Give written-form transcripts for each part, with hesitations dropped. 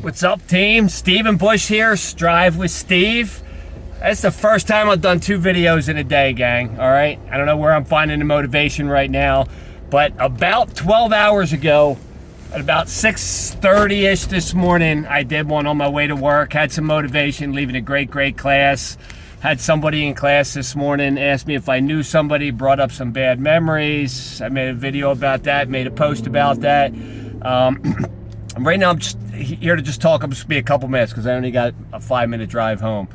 What's up, team? Steven Bush here, Strive with Steve. That's the first time I've done 2 videos in a day, gang, all right? I don't know where I'm finding the motivation right now, but about 12 hours ago, at about 6:30-ish this morning, I did one on my way to work, had some motivation, leaving a great class. Had somebody in class this morning ask me if I knew somebody, brought up some bad memories. I made a video about that, made a post about that. Right now, I'm just here to just talk. I'm just be a couple minutes because I only got a 5-minute drive home.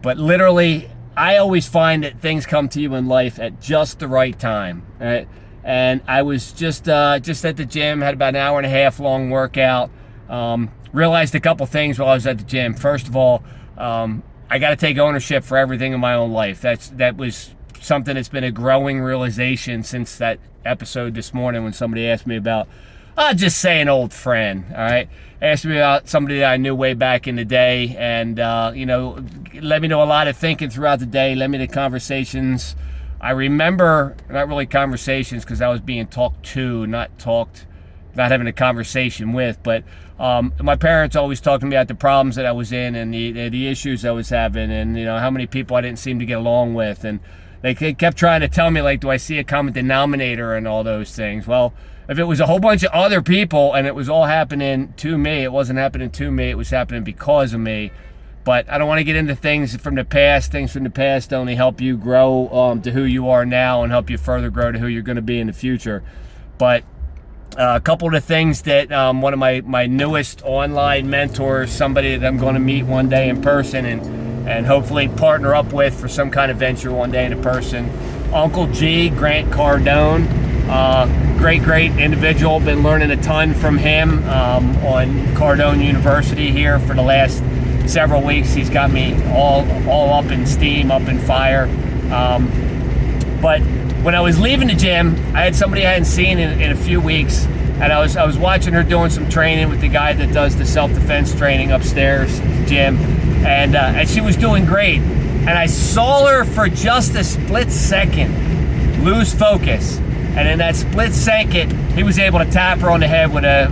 But literally, I always find that things come to you in life at just the right time, right? And I was just at the gym, had about an hour and a half long workout. Realized a couple things while I was at the gym. First of all, I got to take ownership for everything in my own life. That was something that's been a growing realization since that episode this morning when somebody asked me about, I'll just say an old friend, all right? Asked me about somebody that I knew way back in the day and, let me know a lot of thinking throughout the day, led me to conversations. I remember, not really conversations because I was being talked to, not having a conversation with, but my parents always talked to me about the problems that I was in and the issues I was having and, how many people I didn't seem to get along with. And they kept trying to tell me, like, do I see a common denominator and all those things? Well, if it was a whole bunch of other people and it was all happening to me, it wasn't happening to me, it was happening because of me. But I don't want to get into things from the past. Things from the past only help you grow to who you are now and help you further grow to who you're going to be in the future. But a couple of the things that one of my newest online mentors, somebody that I'm going to meet one day in person and hopefully partner up with for some kind of venture one day in person, Uncle G, Grant Cardone. Great individual. Been learning a ton from him on Cardone University here for the last several weeks. He's got me all up in steam, up in fire. But when I was leaving the gym, I had somebody I hadn't seen in a few weeks, and I was watching her doing some training with the guy that does the self-defense training upstairs at the gym, and she was doing great. And I saw her for just a split second lose focus. And in that split second, he was able to tap her on the head with a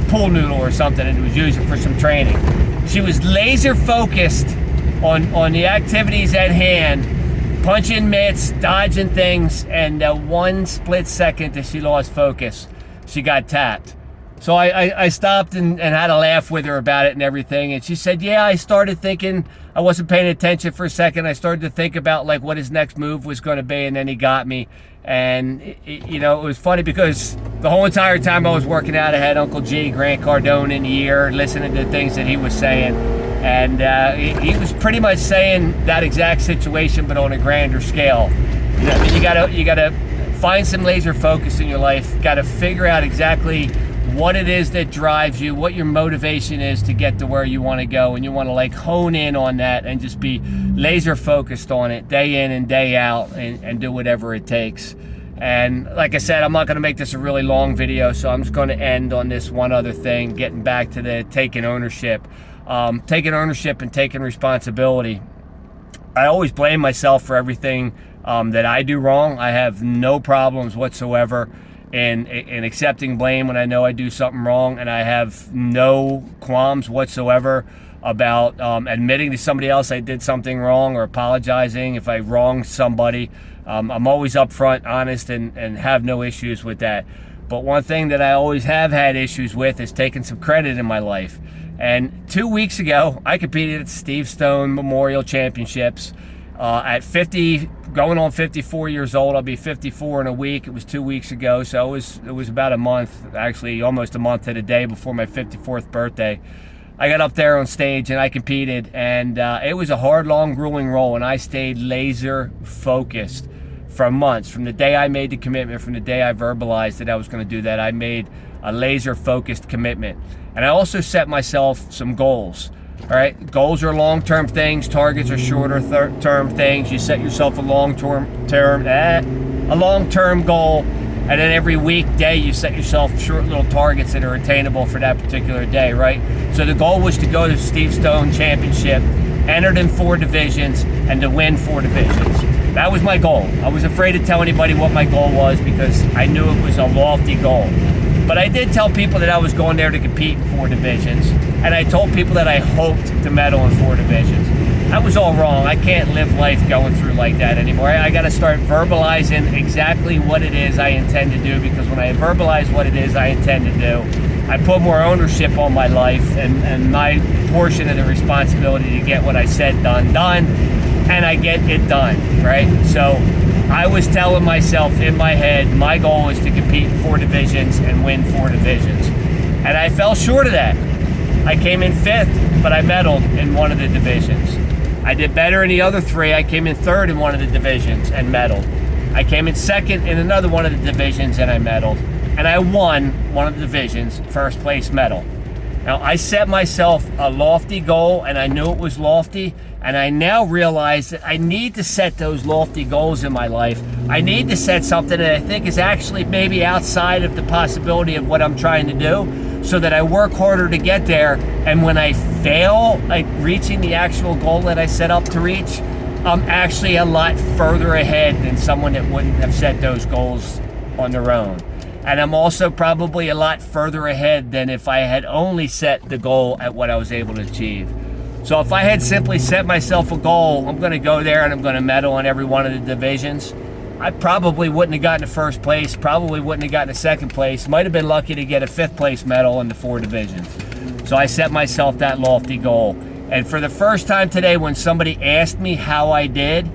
pool noodle or something and was using for some training. She was laser focused on the activities at hand, punching mitts, dodging things, and one split second that she lost focus, she got tapped. So I stopped and had a laugh with her about it and everything. And she said, yeah, I started thinking, I wasn't paying attention for a second. I started to think about like what his next move was going to be. And then he got me. And, it was funny because the whole entire time I was working out, I had Uncle G, Grant Cardone, in the ear, listening to things that he was saying. And he was pretty much saying that exact situation, but on a grander scale. You gotta find some laser focus in your life. Got to figure out exactly what it is that drives you, what your motivation is to get to where you want to go, and you want to like hone in on that and just be laser focused on it day in and day out and do whatever it takes. And like I said, I'm not going to make this a really long video, so I'm just going to end on this one other thing, getting back to the taking ownership and taking responsibility. I always blame myself for everything that I do wrong. I have no problems whatsoever in accepting blame when I know I do something wrong, and I have no qualms whatsoever about admitting to somebody else I did something wrong or apologizing if I wronged somebody. I'm always upfront, honest, and have no issues with that. But one thing that I always have had issues with is taking some credit in my life. And 2 weeks ago, I competed at the Steve Stone Memorial Championships at 50, going on 54 years old. I'll be 54 in a week. It was 2 weeks ago, so it was about a month, actually almost a month to the day before my 54th birthday. I got up there on stage and I competed, and it was a hard, long, grueling role, and I stayed laser focused for months. From the day I made the commitment, from the day I verbalized that I was going to do that, I made a laser focused commitment. And I also set myself some goals. All right, goals are long-term things. Targets are shorter-term things. You set yourself a long-term goal, and then every weekday you set yourself short little targets that are attainable for that particular day, right? So the goal was to go to the Steve Stone Championship, entered in 4 divisions, and to win 4 divisions. That was my goal. I was afraid to tell anybody what my goal was because I knew it was a lofty goal. But I did tell people that I was going there to compete in 4 divisions, and I told people that I hoped to medal in 4 divisions. That was all wrong. I can't live life going through like that anymore. I got to start verbalizing exactly what it is I intend to do, because when I verbalize what it is I intend to do, I put more ownership on my life and my portion of the responsibility to get what I said done, and I get it done, right? So I was telling myself in my head, my goal is to compete in 4 divisions and win 4 divisions. And I fell short of that. I came in 5th, but I medaled in one of the divisions. I did better in the other 3. I came in 3rd in one of the divisions and medaled. I came in 2nd in another one of the divisions and I medaled. And I won one of the divisions, 1st place medal. Now, I set myself a lofty goal, and I knew it was lofty, and I now realize that I need to set those lofty goals in my life. I need to set something that I think is actually maybe outside of the possibility of what I'm trying to do, so that I work harder to get there, and when I fail like reaching the actual goal that I set up to reach, I'm actually a lot further ahead than someone that wouldn't have set those goals on their own. And I'm also probably a lot further ahead than if I had only set the goal at what I was able to achieve. So if I had simply set myself a goal, I'm going to go there and I'm going to medal in every one of the divisions, I probably wouldn't have gotten to 1st place, probably wouldn't have gotten to 2nd place, might have been lucky to get a 5th place medal in the 4 divisions. So I set myself that lofty goal. And for the first time today, when somebody asked me how I did,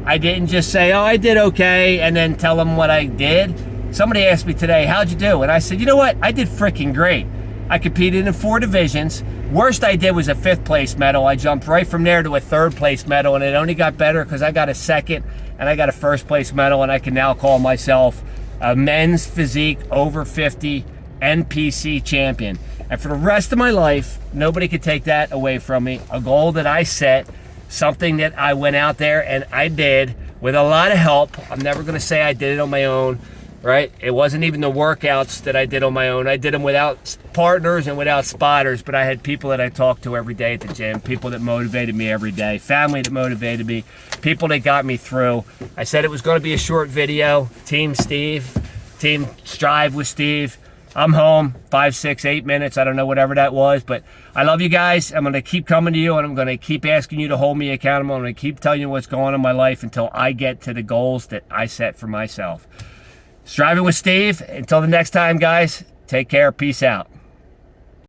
I didn't just say, oh, I did okay, and then tell them what I did. Somebody asked me today, how'd you do? And I said, you know what? I did freaking great. I competed in 4 divisions. Worst I did was a 5th place medal. I jumped right from there to a 3rd place medal, and it only got better because I got a 2nd and I got a 1st place medal, and I can now call myself a men's physique over 50 NPC champion. And for the rest of my life, nobody could take that away from me. A goal that I set, something that I went out there and I did with a lot of help. I'm never going to say I did it on my own. Right? It wasn't even the workouts that I did on my own. I did them without partners and without spotters, but I had people that I talked to every day at the gym, people that motivated me every day, family that motivated me, people that got me through. I said it was going to be a short video. Team Steve, Team Strive with Steve. I'm home, 5, 6, 8 minutes. I don't know, whatever that was, but I love you guys. I'm going to keep coming to you, and I'm going to keep asking you to hold me accountable. I'm going to keep telling you what's going on in my life until I get to the goals that I set for myself. Striving with Steve. Until the next time, guys, take care. Peace out.